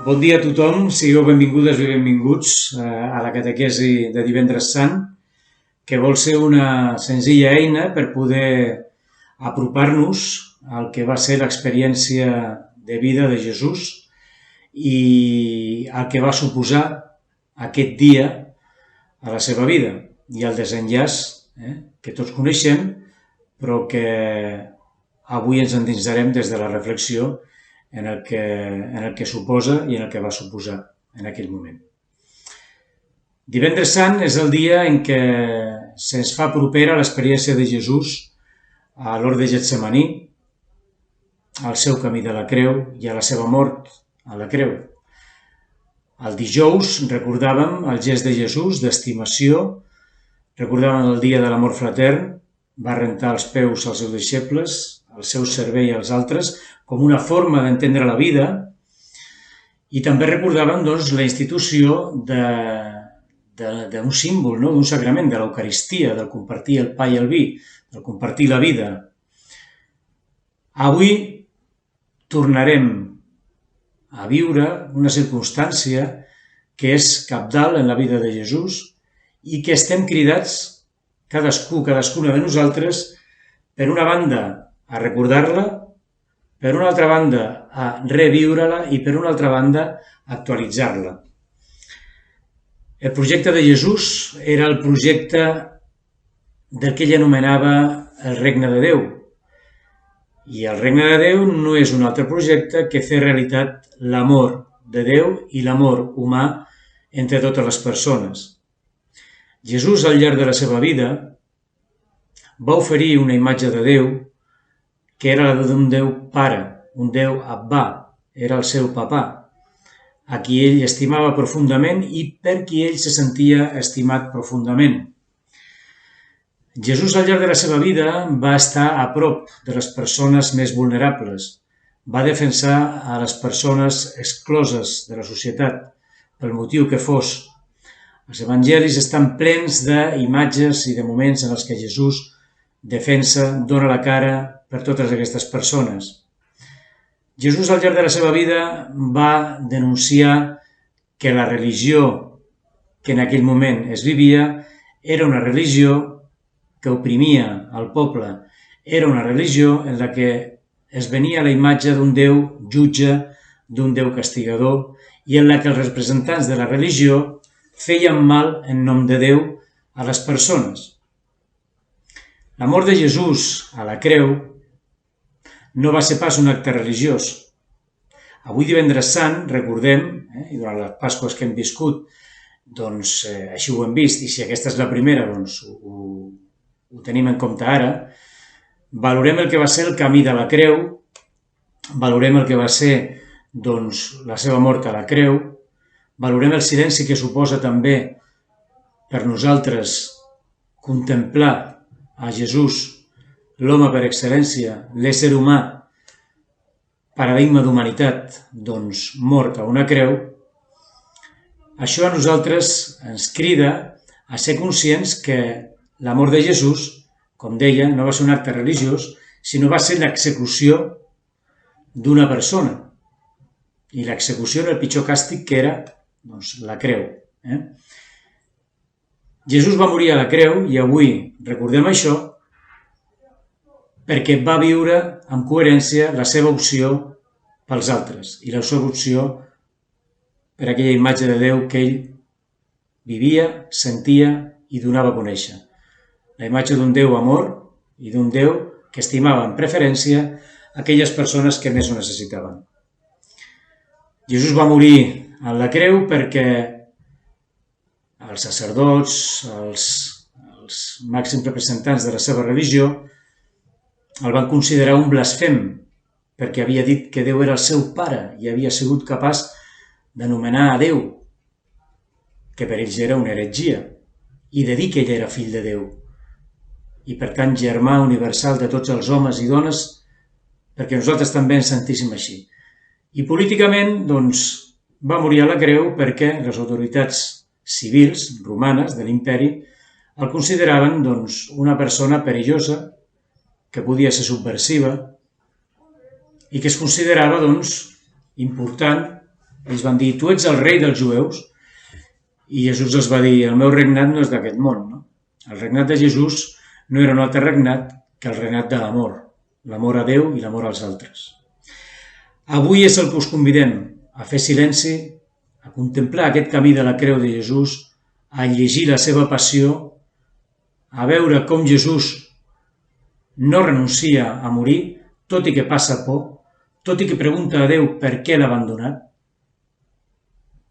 Bon dia a tothom, sigueu benvingudes i benvinguts a la catequesi de Divendres Sant, que vol ser una senzilla eina per poder apropar-nos al que va ser l'experiència de vida de Jesús i al que va suposar aquest dia a la seva vida i al desenllaç que tots coneixem, però que avui ens endinsarem des de la reflexió en el que suposa i en el que va suposar en aquell moment. Divendres Sant és el dia en què se'ns fa propera l'experiència de Jesús a l'hort de Getsemaní, al seu camí de la creu i a la seva mort a la creu. El dijous recordàvem el gest de Jesús d'estimació, recordàvem el dia de l'amor fratern, va rentar els peus als seus deixebles, el seu servei als altres, com una forma d'entendre la vida, i també recordàvem la institució d'un símbol, d'un sagrament, de l'Eucaristia, del compartir el pa i el vi, del compartir la vida. Avui tornarem a viure una circumstància que és cabdal en la vida de Jesús i que estem cridats, cadascuna de nosaltres, per una banda, a recordar-la, per una altra banda, a reviure-la i per una altra banda, a actualitzar-la. El projecte de Jesús era el projecte del que ell anomenava el regne de Déu. I el regne de Déu no és un altre projecte que fer realitat l'amor de Déu i l'amor humà entre totes les persones. Jesús, al llarg de la seva vida, va oferir una imatge de Déu que era la d'un Déu pare, un Déu Abbà, era el seu papà, a qui ell estimava profundament i per qui ell se sentia estimat profundament. Jesús, al llarg de la seva vida, va estar a prop de les persones més vulnerables, va defensar a les persones excloses de la societat, pel motiu que fos. Els evangelis estan plens d'imatges i de moments en els que Jesús defensa, dona la cara per totes aquestes persones. Jesús, al llarg de la seva vida, va denunciar que la religió que en aquell moment es vivia era una religió que oprimia el poble, era una religió en la que es venia la imatge d'un Déu jutge, d'un Déu castigador, i en la que els representants de la religió feien mal en nom de Déu a les persones. La mort de Jesús a la creu no va ser pas un acte religiós. Avui, Divendres Sant, recordem, i durant les Pasques que hem viscut, així ho hem vist, i si aquesta és la primera, ho tenim en compte ara, valorem el que va ser el camí de la creu, valorem el que va ser la seva mort a la creu, valorem el silenci que suposa també per nosaltres contemplar a Jesús, l'home per excel·lència, l'ésser humà, paradigma d'humanitat, mort a una creu. Això a nosaltres ens crida a ser conscients que la mort de Jesús, com deia, no va ser un acte religiós, sinó va ser l'execució d'una persona. I l'execució era el pitjor càstig que era la creu. Jesús va morir a la creu i avui recordem això perquè va viure amb coherència la seva opció pels altres i la seva opció per aquella imatge de Déu que ell vivia, sentia i donava a conèixer. La imatge d'un Déu amor i d'un Déu que estimava en preferència aquelles persones que més ho necessitaven. Jesús va morir a la creu perquè els sacerdots, els màxims representants de la seva religió, el van considerar un blasfem, perquè havia dit que Déu era el seu pare i havia sigut capaç d'anomenar a Déu, que per ells era una heretgia, i de dir que ell era fill de Déu, i per tant germà universal de tots els homes i dones, perquè nosaltres també ens sentíssim així. I políticament, va morir a la creu perquè les autoritats civils romanes de l'imperi el consideraven una persona perillosa, que podia ser subversiva i que es considerava important Ells van dir, tu ets el rei dels jueus? I Jesús els va dir, el meu regnat no és d'aquest món. No? El regnat de Jesús no era un altre regnat que el regnat de l'amor a Déu i l'amor als altres. Avui és el que us convidem a fer silenci, a contemplar aquest camí de la creu de Jesús, a llegir la seva passió, a veure com Jesús no renuncia a morir, tot i que passa por, tot i que pregunta a Déu per què l'ha abandonat,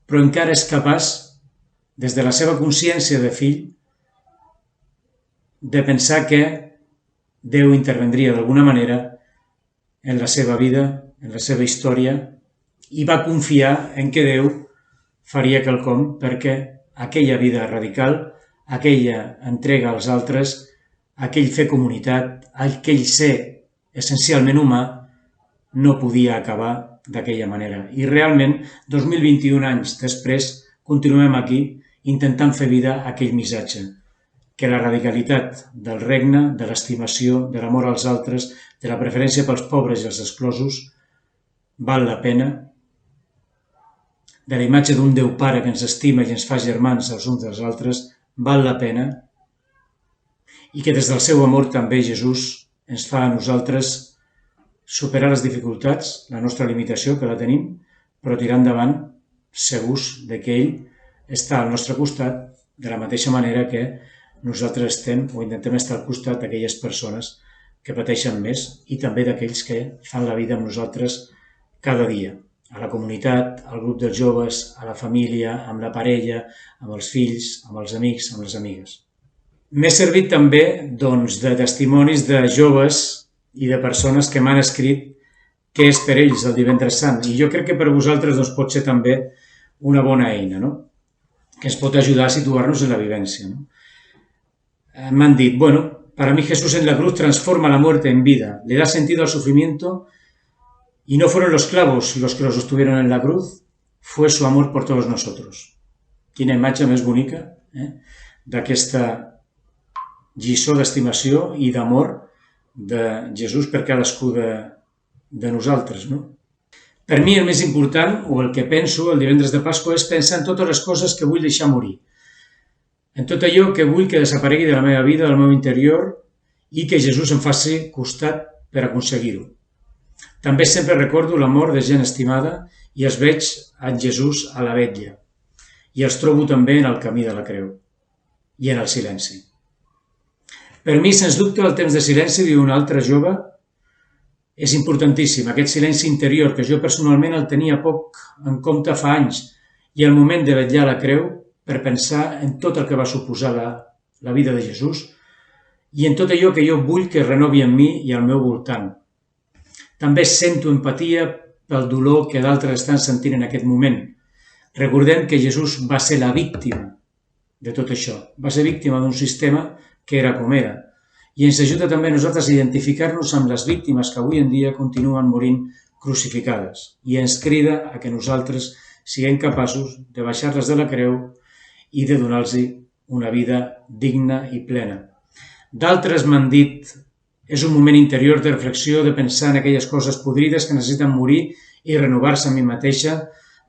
però encara és capaç, des de la seva consciència de fill, de pensar que Déu intervendria d'alguna manera en la seva vida, en la seva història, i va confiar en que Déu faria quelcom perquè aquella vida radical, aquella entrega als altres, aquell fer comunitat, aquell ser essencialment humà, no podia acabar d'aquella manera. I realment, 2021 anys després, continuem aquí intentant fer vida aquell missatge, que la radicalitat del regne, de l'estimació, de l'amor als altres, de la preferència pels pobres i els exclosos, val la pena, de la imatge d'un Déu Pare que ens estima i ens fa germans els uns dels altres, val la pena, i que des del seu amor també Jesús ens fa a nosaltres superar les dificultats, la nostra limitació, que la tenim, però tirar endavant segurs de que ell està al nostre costat de la mateixa manera que nosaltres estem o intentem estar al costat d'aquelles persones que pateixen més i també d'aquells que fan la vida amb nosaltres cada dia, a la comunitat, al grup dels joves, a la família, amb la parella, amb els fills, amb els amics, amb les amigues. M'he servit també de testimonis de joves i de persones que m'han escrit què és per ells el Divendres Sant. I jo crec que per vosaltres pot ser també una bona eina, no? Que ens pot ajudar a situar-nos en la vivència. ¿No? M'han dit, para mí Jesús en la cruz transforma la muerte en vida, le da sentido al sufrimiento y no fueron los clavos los que lo sostuvieron en la cruz, fue su amor por todos nosotros. Quina imatge més bonica d'aquesta lliçó d'estimació i d'amor de Jesús per cadascú de nosaltres. No? Per mi el més important, o el que penso el divendres de Pasqua, és pensar en totes les coses que vull deixar morir. En tot allò que vull que desaparegui de la meva vida, del meu interior, i que Jesús em faci costat per aconseguir-ho. També sempre recordo l'amor de gent estimada i els veig en Jesús a la vetlla. I els trobo també en el camí de la creu i en el silenci. Per mi, sens dubte, el temps de silenci, diu un altre jove, és importantíssim. Aquest silenci interior, que jo personalment el tenia poc en compte fa anys, i el moment de vetllar la creu per pensar en tot el que va suposar la vida de Jesús i en tot allò que jo vull que renovi en mi i al meu voltant. També sento empatia pel dolor que d'altres estan sentint en aquest moment. Recordem que Jesús va ser la víctima de tot això. Va ser víctima d'un sistema que era com era. I ens ajuda també a nosaltres a identificar-nos amb les víctimes que avui en dia continuen morint crucificades. I ens crida a que nosaltres siguem capaços de baixar-les de la creu i de donar-los una vida digna i plena. D'altres m'han dit, és un moment interior de reflexió, de pensar en aquelles coses podrides que necessiten morir i renovar-se a mi mateixa,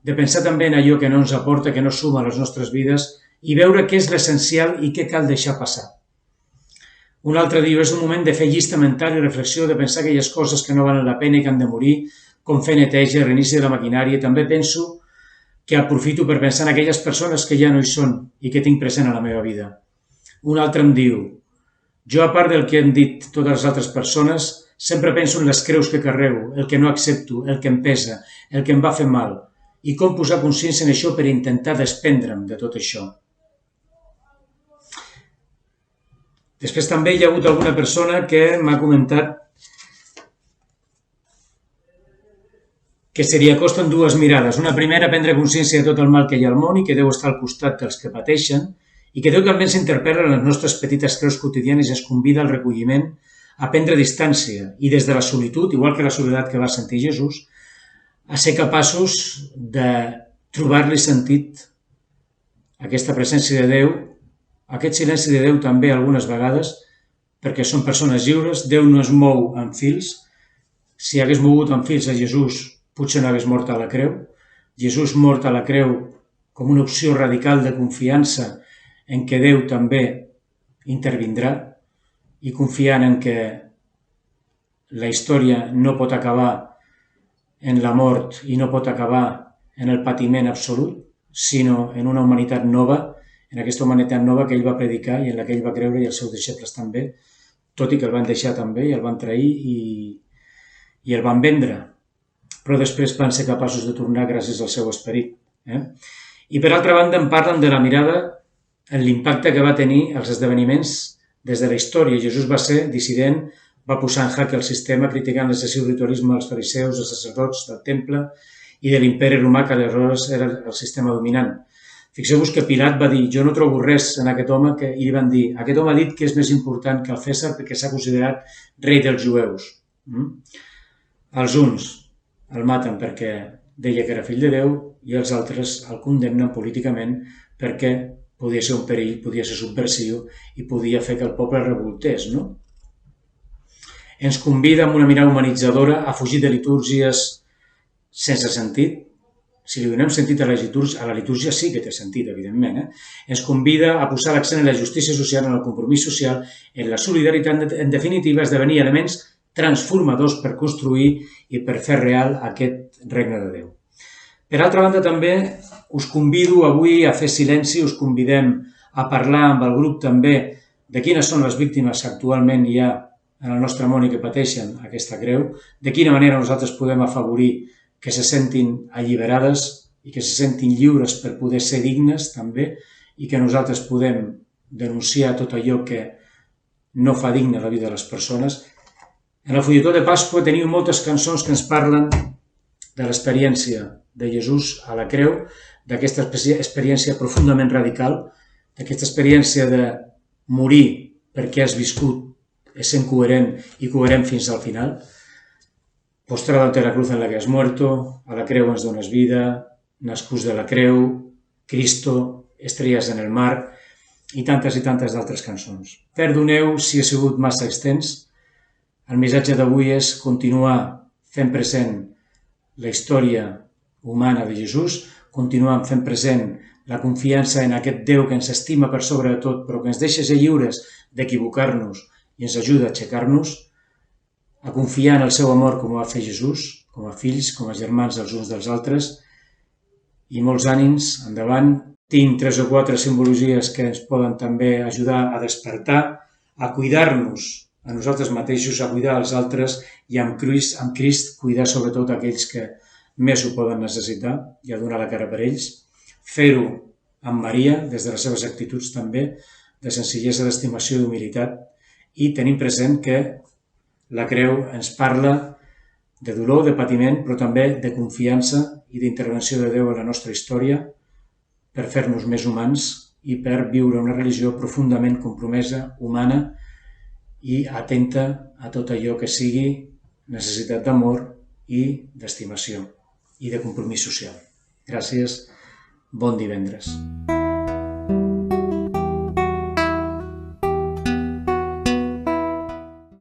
de pensar també en allò que no ens aporta, que no suma a les nostres vides i veure què és l'essencial i què cal deixar passar. Un altre diu, és un moment de fer llista mental i reflexió, de pensar aquelles coses que no valen la pena i que han de morir, com fer neteja, reinici de la maquinària. També penso que aprofito per pensar en aquelles persones que ja no hi són i que tinc present a la meva vida. Un altre em diu, jo, a part del que han dit totes les altres persones, sempre penso en les creus que carrego, el que no accepto, el que em pesa, el que em va fer mal, i com posar consciència en això per intentar desprendre'm de tot això. Després també hi ha hagut alguna persona que m'ha comentat que se li acosten dues mirades. Una primera, prendre consciència de tot el mal que hi ha al món i que Déu està al costat dels que pateixen i que Déu també ens interpel·la en les nostres petites creus quotidianes i ens convida al recolliment, a prendre distància i des de la solitud, igual que la soledat que va sentir Jesús, a ser capaços de trobar-li sentit a aquesta presència de Déu, aquest silenci de Déu també algunes vegades, perquè són persones lliures, Déu no es mou amb fils. Si hagués mogut amb fils a Jesús, potser no hagués mort a la creu, Jesús mort a la creu com una opció radical de confiança en què Déu també intervindrà i confiant en que la història no pot acabar en la mort i no pot acabar en el patiment absolut, sinó en una humanitat nova, en aquesta humanitat nova que ell va predicar i en la que ell va creure i els seus deixebles també, tot i que el van deixar també i el van trair i el van vendre, però després van ser capaços de tornar gràcies al seu esperit. I per altra banda en parlen de la mirada en l'impacte que va tenir els esdeveniments des de la història. Jesús va ser dissident, va posar en jaque el sistema criticant l'excessiu ritualisme dels fariseus, dels sacerdots, del temple i de l'imperi romà que aleshores era el sistema dominant. Fixeu-vos que Pilat va dir, jo no trobo res en aquest home, i li van dir, aquest home ha dit que és més important que el Cèsar perquè s'ha considerat rei dels jueus. Els uns el maten perquè deia que era fill de Déu i els altres el condemnen políticament perquè podia ser un perill, podia ser subversiu i podia fer que el poble revoltés, no? Ens convida amb una mirada humanitzadora a fugir de litúrgies sense sentit. Si li donem sentit a la litúrgia sí que té sentit, evidentment. Ens convida a posar l'accent en la justícia social, en el compromís social, en la solidaritat, en definitiva, esdevenir elements transformadors per construir i per fer real aquest regne de Déu. Per altra banda, també us convido avui a fer silenci, us convidem a parlar amb el grup també de quines són les víctimes que actualment hi ha en el nostre món i que pateixen aquesta creu, de quina manera nosaltres podem afavorir que se sentin alliberades i que se sentin lliures per poder ser dignes també i que nosaltres podem denunciar tot allò que no fa digne la vida de les persones. En el fulletó de Pasqua teniu moltes cançons que ens parlen de l'experiència de Jesús a la creu, d'aquesta experiència profundament radical, d'aquesta experiència de morir perquè has viscut essent coherent i coherent fins al final. Postrado ante la cruz en la que has muerto, a la creu ens dones vida, nascuts de la creu, Cristo, estrelles en el mar i tantes d'altres cançons. Perdoneu si he sigut massa extens. El missatge d'avui és continuar fent present la història humana de Jesús, continuant fent present la confiança en aquest Déu que ens estima per sobre de tot, però que ens deixa ser lliures d'equivocar-nos i ens ajuda a aixecar-nos, a confiar en el seu amor com ho va fer Jesús, com a fills, com a germans els uns dels altres, i molts ànims, endavant. Tinc 3 o 4 simbologies que ens poden també ajudar a despertar, a cuidar-nos a nosaltres mateixos, a cuidar els altres i amb Crist cuidar sobretot aquells que més ho poden necessitar i a donar la cara per ells. Fer-ho amb Maria, des de les seves actituds també, de senzillesa, d'estimació i d'humilitat, i tenim present que la creu ens parla de dolor, de patiment, però també de confiança i d'intervenció de Déu en la nostra història per fer-nos més humans i per viure una religió profundament compromesa, humana i atenta a tot allò que sigui necessitat d'amor i d'estimació i de compromís social. Gràcies, bon divendres.